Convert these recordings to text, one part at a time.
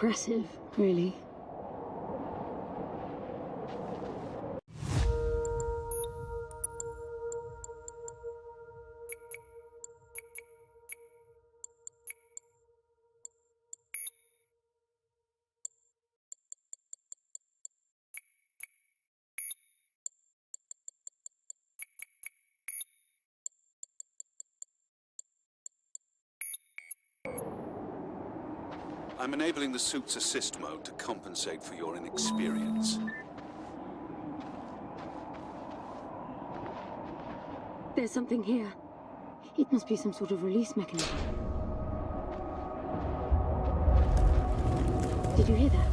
Impressive, really. I'm enabling the suit's assist mode to compensate for your inexperience. There's something here. It must be some sort of release mechanism. Did you hear that?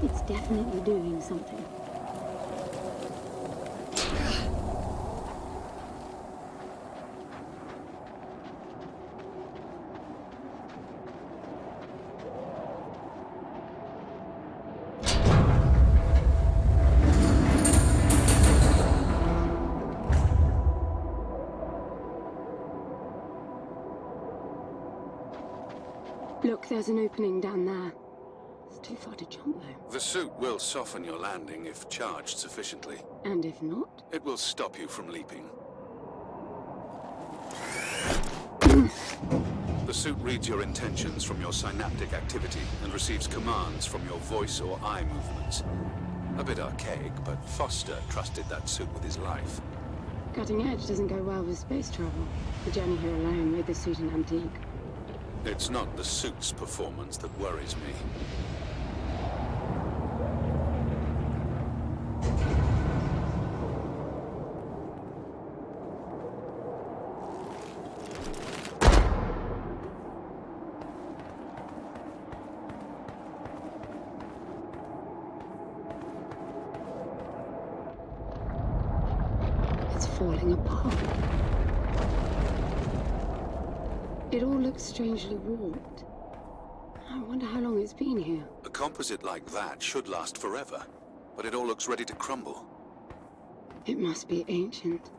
It's definitely doing something. Look, there's an opening down there. It's too far to jump, though. The suit will soften your landing if charged sufficiently. And if not? It will stop you from leaping. The suit reads your intentions from your synaptic activity and receives commands from your voice or eye movements. A bit archaic, but Foster trusted that suit with his life. Cutting edge doesn't go well with space travel. The journey here alone made the suit an antique. It's not the suit's performance that worries me. It's falling apart. It all looks strangely warped. I wonder how long it's been here. A composite like that should last forever, but it all looks ready to crumble. It must be ancient.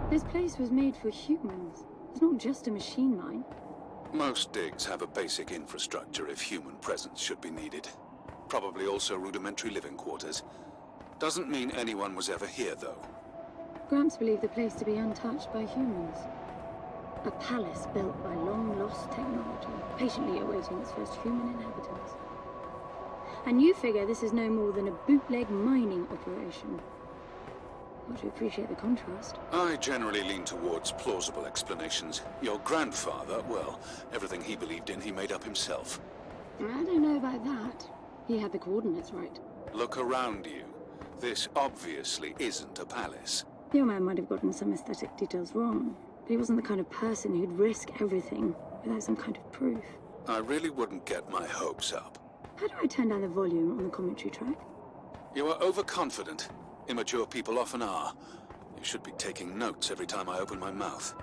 This place was made for humans. It's not just a machine mine. Most digs have a basic infrastructure if human presence should be needed. Probably also rudimentary living quarters. Doesn't mean anyone was ever here, though. Gramps believed the place to be untouched by humans. A palace built by long-lost technology, patiently awaiting its first human inhabitants. And you figure this is no more than a bootleg mining operation. Got to appreciate the contrast. I generally lean towards plausible explanations. Your grandfather, well, everything he believed in he made up himself. I don't know about that. He had the coordinates right. Look around you. This obviously isn't a palace. Your man might have gotten some aesthetic details wrong, but he wasn't the kind of person who'd risk everything without some kind of proof. I really wouldn't get my hopes up. How do I turn down the volume on the commentary track? You are overconfident. Immature people often are. You should be taking notes every time I open my mouth.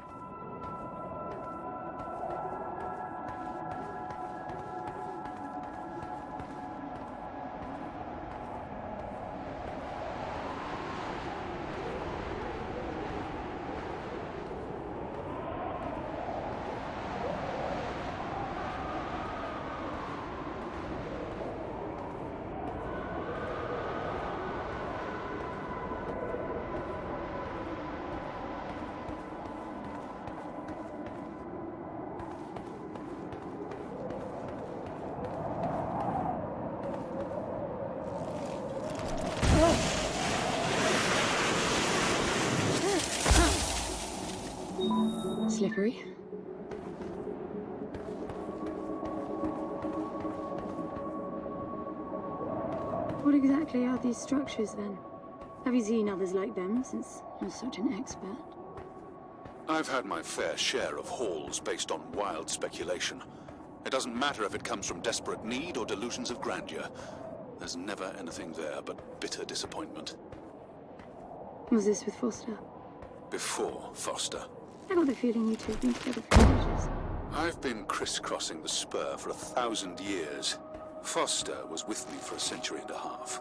Slippery. What exactly are these structures then? Have you seen others like them since you're such an expert? I've had my fair share of hauls based on wild speculation. It doesn't matter if it comes from desperate need or delusions of grandeur. There's never anything there but bitter disappointment. Was this with Foster? Before Foster. I got the feeling you two have been together for ages. I've been crisscrossing the spur for 1,000 years. Foster was with me for a century and a half.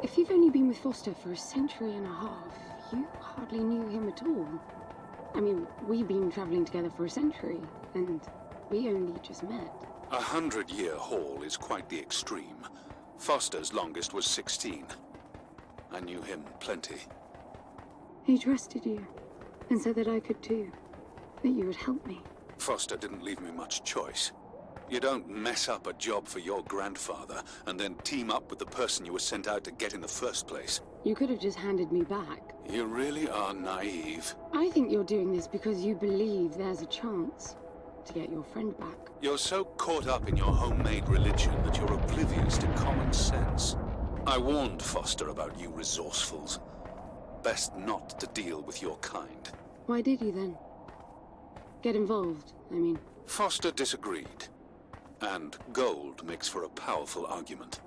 If you've only been with Foster for a century and a half, you hardly knew him at all. I mean, we've been traveling together for a century, and we only just met. 100-year haul is quite the extreme. Foster's longest was 16. I knew him plenty. He trusted you, and said that I could too, that you would help me. Foster didn't leave me much choice. You don't mess up a job for your grandfather and then team up with the person you were sent out to get in the first place. You could have just handed me back. You really are naive. I think you're doing this because you believe there's a chance to get your friend back. You're so caught up in your homemade religion that you're oblivious to common sense. I warned Foster about you resourcefuls. Best not to deal with your kind. Why did you then? Get involved, I mean. Foster disagreed. And gold makes for a powerful argument.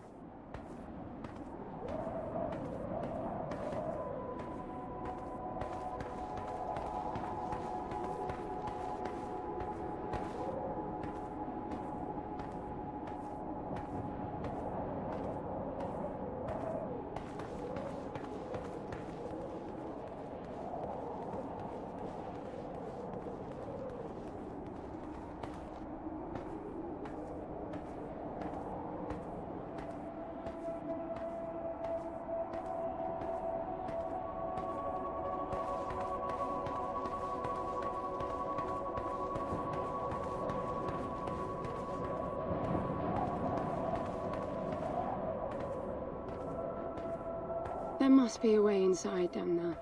There must be a way inside down there.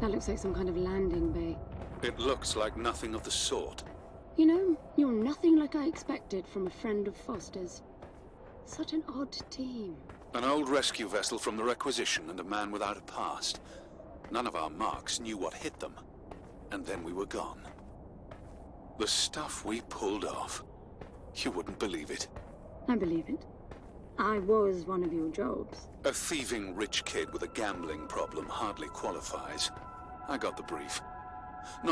That looks like some kind of landing bay. It looks like nothing of the sort. You know, you're nothing like I expected from a friend of Foster's. Such an odd team. An old rescue vessel from the Requisition and a man without a past. None of our marks knew what hit them. And then we were gone. The stuff we pulled off. You wouldn't believe it. I believe it. I was one of your jobs. A thieving rich kid with a gambling problem hardly qualifies. I got the brief. Not